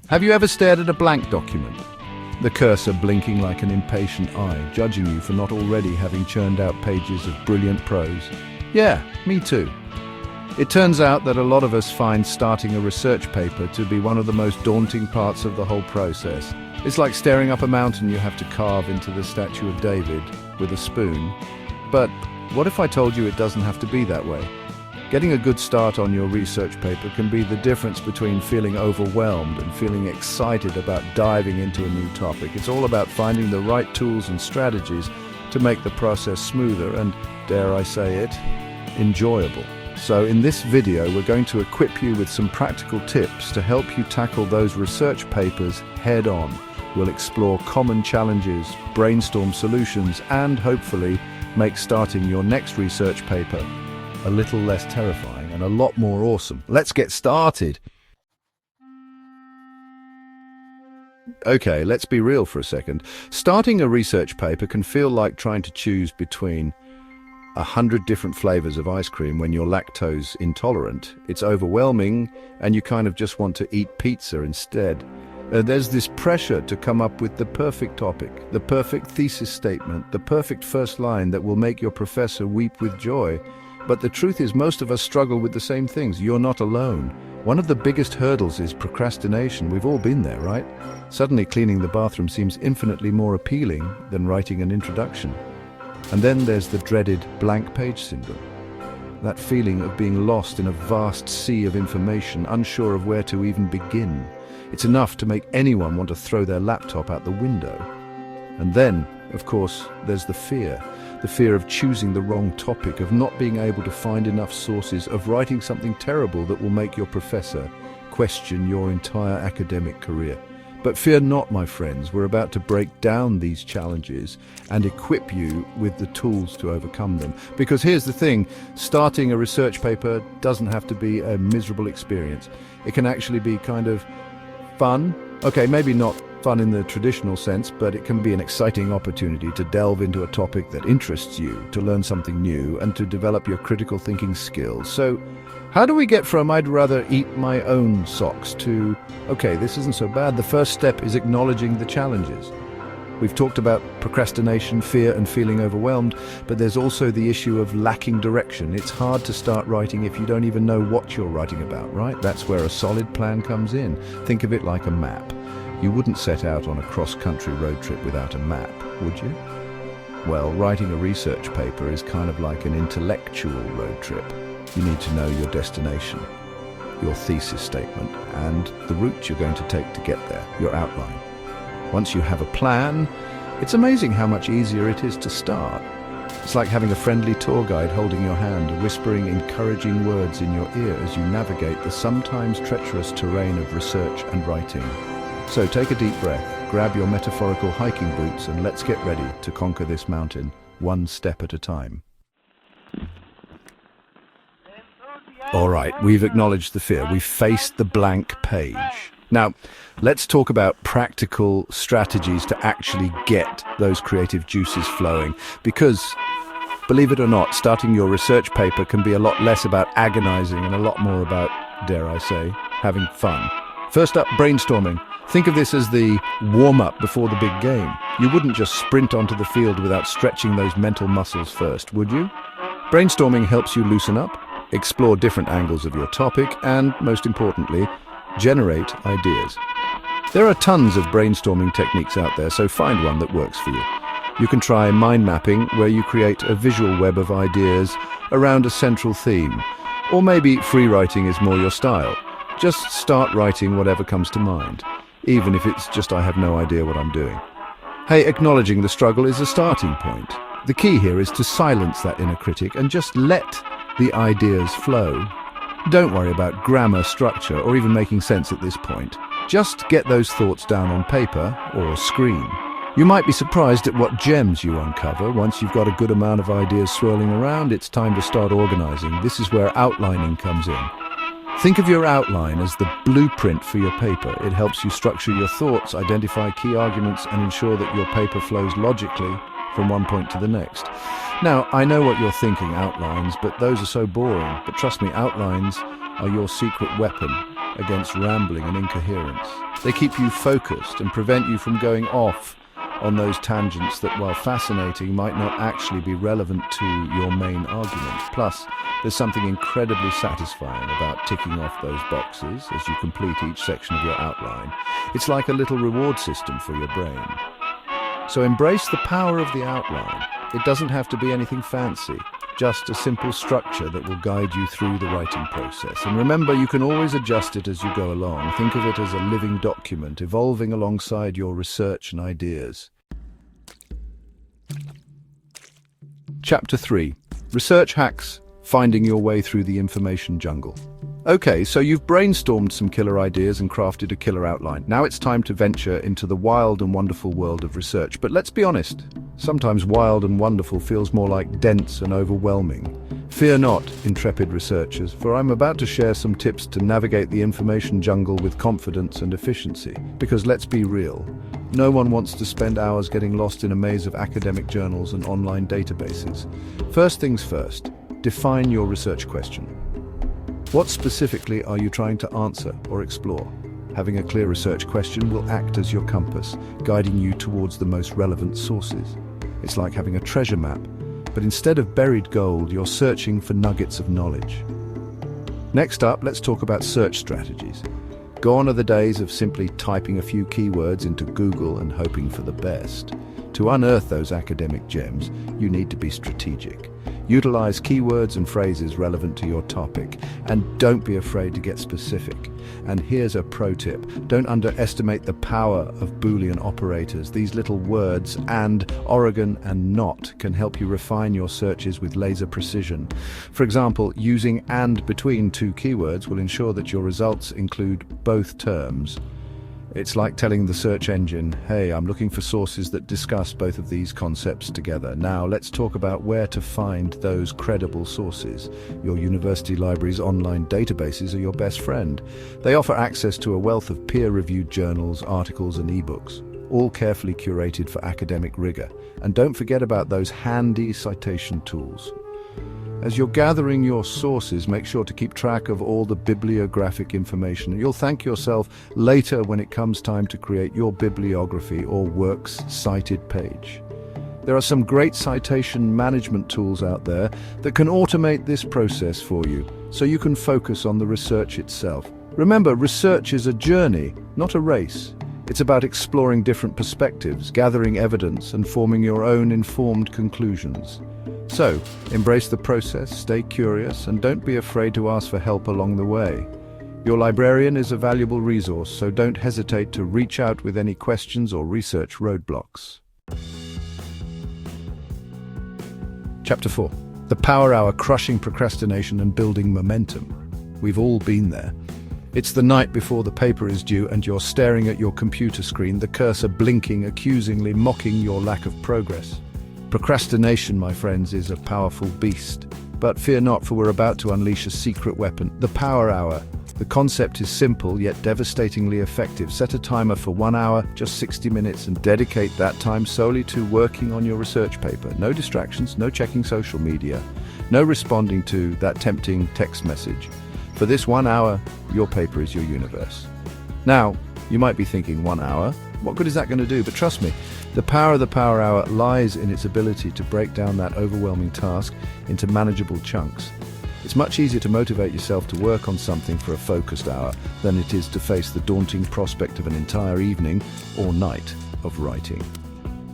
Have you ever stared at a blank document? The cursor blinking like an impatient eye, judging you for not already having churned out pages of brilliant prose? Yeah, me too. It turns out that a lot of us find starting a research paper to be one of the most daunting parts of the whole process. It's like staring up a mountain you have to carve into the statue of David with a spoon. But what if I told you it doesn't have to be that way? Getting a good start on your research paper can be the difference between feeling overwhelmed and feeling excited about diving into a new topic. It's all about finding the right tools and strategies to make the process smoother and, dare I say it, enjoyable. So in this video, we're going to equip you with some practical tips to help you tackle those research papers head on. We'll explore common challenges, brainstorm solutions, and hopefully make starting your next research paper a little less terrifying and a lot more awesome. Let's get started. Okay, let's be real for a second. Starting a research paper can feel like trying to choose between 100 different flavors of ice cream when you're lactose intolerant. It's overwhelming and you kind of just want to eat pizza instead. There's this pressure to come up with the perfect topic, the perfect thesis statement, the perfect first line that will make your professor weep with joy. But the truth is, most of us struggle with the same things. You're not alone. One of the biggest hurdles is procrastination. We've all been there, right? Suddenly cleaning the bathroom seems infinitely more appealing than writing an introduction. And then there's the dreaded blank page syndrome. That feeling of being lost in a vast sea of information, unsure of where to even begin. It's enough to make anyone want to throw their laptop out the window. And then, of course, there's the fear. The fear of choosing the wrong topic, of not being able to find enough sources, of writing something terrible that will make your professor question your entire academic career. But fear not, my friends, we're about to break down these challenges and equip you with the tools to overcome them. Because here's the thing, starting a research paper doesn't have to be a miserable experience. It can actually be kind of fun. Okay, maybe not fun in the traditional sense, but it can be an exciting opportunity to delve into a topic that interests you, to learn something new, and to develop your critical thinking skills. So, how do we get from "I'd rather eat my own socks" to "okay, this isn't so bad"? The first step is acknowledging the challenges. We've talked about procrastination, fear, and feeling overwhelmed, but there's also the issue of lacking direction. It's hard to start writing if you don't even know what you're writing about, right? That's where a solid plan comes in. Think of it like a map. You wouldn't set out on a cross-country road trip without a map, would you? Well, writing a research paper is kind of like an intellectual road trip. You need to know your destination, your thesis statement, and the route you're going to take to get there, your outline. Once you have a plan, it's amazing how much easier it is to start. It's like having a friendly tour guide holding your hand, whispering encouraging words in your ear as you navigate the sometimes treacherous terrain of research and writing. So take a deep breath, grab your metaphorical hiking boots, and let's get ready to conquer this mountain, one step at a time. All right, we've acknowledged the fear. We've faced the blank page. Now, let's talk about practical strategies to actually get those creative juices flowing. Because, believe it or not, starting your research paper can be a lot less about agonizing and a lot more about, dare I say, having fun. First up, brainstorming. Think of this as the warm-up before the big game. You wouldn't just sprint onto the field without stretching those mental muscles first, would you? Brainstorming helps you loosen up, explore different angles of your topic, and, most importantly, generate ideas. There are tons of brainstorming techniques out there, so find one that works for you. You can try mind mapping, where you create a visual web of ideas around a central theme. Or maybe free writing is more your style. Just start writing whatever comes to mind, even if it's just "I have no idea what I'm doing." Hey, acknowledging the struggle is a starting point. The key here is to silence that inner critic and just let the ideas flow. Don't worry about grammar, structure, or even making sense at this point. Just get those thoughts down on paper or screen. You might be surprised at what gems you uncover. Once you've got a good amount of ideas swirling around, it's time to start organizing. This is where outlining comes in. Think of your outline as the blueprint for your paper. It helps you structure your thoughts, identify key arguments, and ensure that your paper flows logically from one point to the next. Now, I know what you're thinking, outlines, but those are so boring. But trust me, outlines are your secret weapon. against rambling and incoherence. They keep you focused and prevent you from going off on those tangents that, while fascinating, might not actually be relevant to your main argument. Plus, there's something incredibly satisfying about ticking off those boxes as you complete each section of your outline. It's like a little reward system for your brain. So embrace the power of the outline. It doesn't have to be anything fancy, just a simple structure that will guide you through the writing process. And remember, you can always adjust it as you go along. Think of it as a living document, evolving alongside your research and ideas. Chapter 3. Research Hacks. Finding your way through the information jungle. Okay, so you've brainstormed some killer ideas and crafted a killer outline. Now it's time to venture into the wild and wonderful world of research. But let's be honest, sometimes wild and wonderful feels more like dense and overwhelming. Fear not, intrepid researchers, for I'm about to share some tips to navigate the information jungle with confidence and efficiency. Because let's be real, no one wants to spend hours getting lost in a maze of academic journals and online databases. First things first, define your research question. What specifically are you trying to answer or explore? Having a clear research question will act as your compass, guiding you towards the most relevant sources. It's like having a treasure map, but instead of buried gold, you're searching for nuggets of knowledge. Next up, let's talk about search strategies. Gone are the days of simply typing a few keywords into Google and hoping for the best. To unearth those academic gems, you need to be strategic. Utilize keywords and phrases relevant to your topic, and don't be afraid to get specific. And here's a pro tip. Don't underestimate the power of Boolean operators. These little words, and, Oregon, and not, can help you refine your searches with laser precision. For example, using and between two keywords will ensure that your results include both terms. It's like telling the search engine, hey, I'm looking for sources that discuss both of these concepts together. Now, let's talk about where to find those credible sources. Your university library's online databases are your best friend. They offer access to a wealth of peer-reviewed journals, articles, and ebooks, all carefully curated for academic rigor. And don't forget about those handy citation tools. As you're gathering your sources, make sure to keep track of all the bibliographic information. You'll thank yourself later when it comes time to create your bibliography or works cited page. There are some great citation management tools out there that can automate this process for you, so you can focus on the research itself. Remember, research is a journey, not a race. It's about exploring different perspectives, gathering evidence, and forming your own informed conclusions. So, embrace the process, stay curious, and don't be afraid to ask for help along the way. Your librarian is a valuable resource, so don't hesitate to reach out with any questions or research roadblocks. Chapter 4. The Power Hour: Crushing Procrastination and Building Momentum. We've all been there. It's the night before the paper is due and you're staring at your computer screen, the cursor blinking accusingly, mocking your lack of progress. Procrastination, my friends, is a powerful beast. But fear not, for we're about to unleash a secret weapon, the Power Hour. The concept is simple, yet devastatingly effective. Set a timer for 1 hour, just 60 minutes, and dedicate that time solely to working on your research paper. No distractions, no checking social media, no responding to that tempting text message. For this 1 hour, your paper is your universe. Now, you might be thinking, 1 hour? What good is that going to do? But trust me, the power of the Power Hour lies in its ability to break down that overwhelming task into manageable chunks. It's much easier to motivate yourself to work on something for a focused hour than it is to face the daunting prospect of an entire evening or night of writing.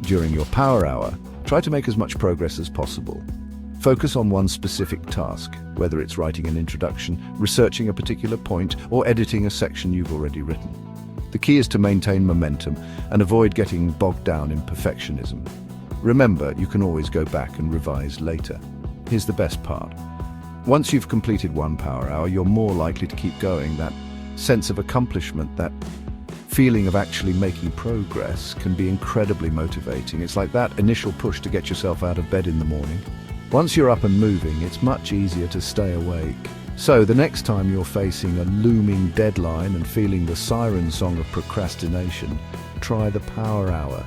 During your Power Hour, try to make as much progress as possible. Focus on one specific task, whether it's writing an introduction, researching a particular point, or editing a section you've already written. The key is to maintain momentum and avoid getting bogged down in perfectionism. Remember, you can always go back and revise later. Here's the best part. Once you've completed one Power Hour, you're more likely to keep going. That sense of accomplishment, that feeling of actually making progress, can be incredibly motivating. It's like that initial push to get yourself out of bed in the morning. Once you're up and moving, it's much easier to stay awake. So the next time you're facing a looming deadline and feeling the siren song of procrastination, try the Power Hour.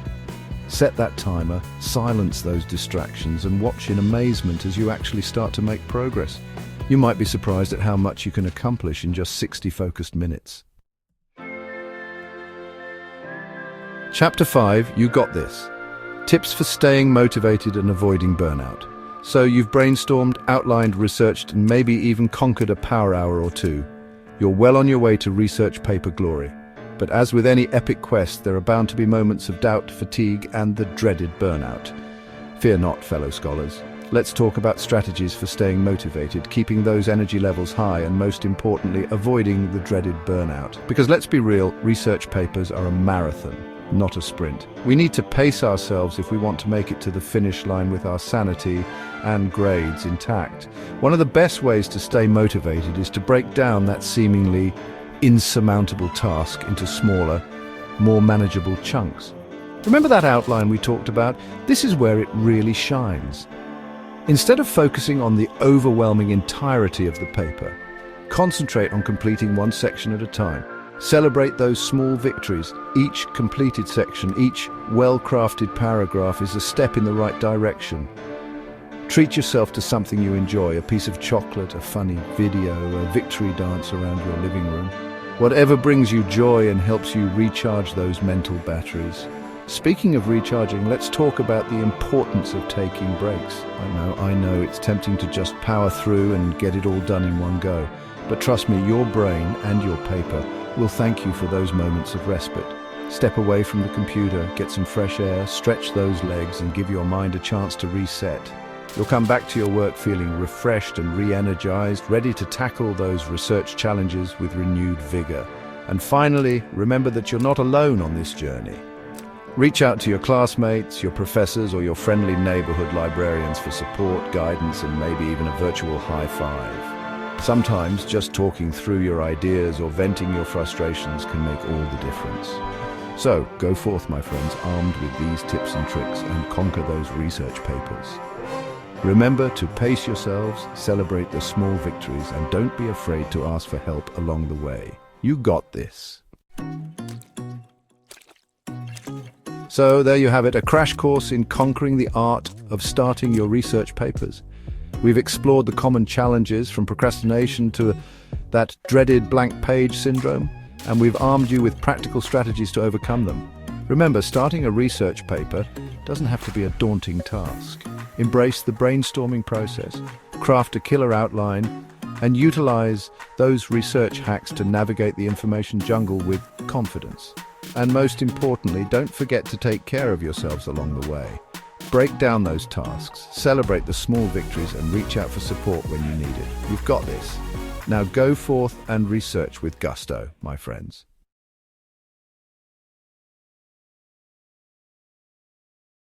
Set that timer, silence those distractions, and watch in amazement as you actually start to make progress. You might be surprised at how much you can accomplish in just 60 focused minutes. Chapter 5, You Got This. Tips for staying motivated and avoiding burnout. So you've brainstormed, outlined, researched, and maybe even conquered a power hour or two. You're well on your way to research paper glory. But as with any epic quest, there are bound to be moments of doubt, fatigue, and the dreaded burnout. Fear not, fellow scholars. Let's talk about strategies for staying motivated, keeping those energy levels high, and most importantly, avoiding the dreaded burnout. Because let's be real, research papers are a marathon, not a sprint. We need to pace ourselves if we want to make it to the finish line with our sanity and grades intact. One of the best ways to stay motivated is to break down that seemingly insurmountable task into smaller, more manageable chunks. Remember that outline we talked about? This is where it really shines. Instead of focusing on the overwhelming entirety of the paper, concentrate on completing one section at a time. Celebrate those small victories. Each completed section, each well-crafted paragraph is a step in the right direction. Treat yourself to something you enjoy, a piece of chocolate, a funny video, a victory dance around your living room. Whatever brings you joy and helps you recharge those mental batteries. Speaking of recharging, let's talk about the importance of taking breaks. I know, it's tempting to just power through and get it all done in one go. But trust me, your brain and your paper will thank you for those moments of respite. Step away from the computer, get some fresh air, stretch those legs, and give your mind a chance to reset. You'll come back to your work feeling refreshed and re-energized, ready to tackle those research challenges with renewed vigor. And finally, remember that you're not alone on this journey. Reach out to your classmates, your professors, or your friendly neighborhood librarians for support, guidance, and maybe even a virtual high five. Sometimes just talking through your ideas or venting your frustrations can make all the difference. So, go forth, my friends, armed with these tips and tricks, and conquer those research papers. Remember to pace yourselves, celebrate the small victories, and don't be afraid to ask for help along the way. You got this. So there you have it, a crash course in conquering the art of starting your research papers. We've explored the common challenges from procrastination to that dreaded blank page syndrome, and we've armed you with practical strategies to overcome them. Remember, starting a research paper doesn't have to be a daunting task. Embrace the brainstorming process, craft a killer outline, and utilize those research hacks to navigate the information jungle with confidence. And most importantly, don't forget to take care of yourselves along the way. Break down those tasks, celebrate the small victories, and reach out for support when you need it. You've got this. Now go forth and research with gusto, my friends.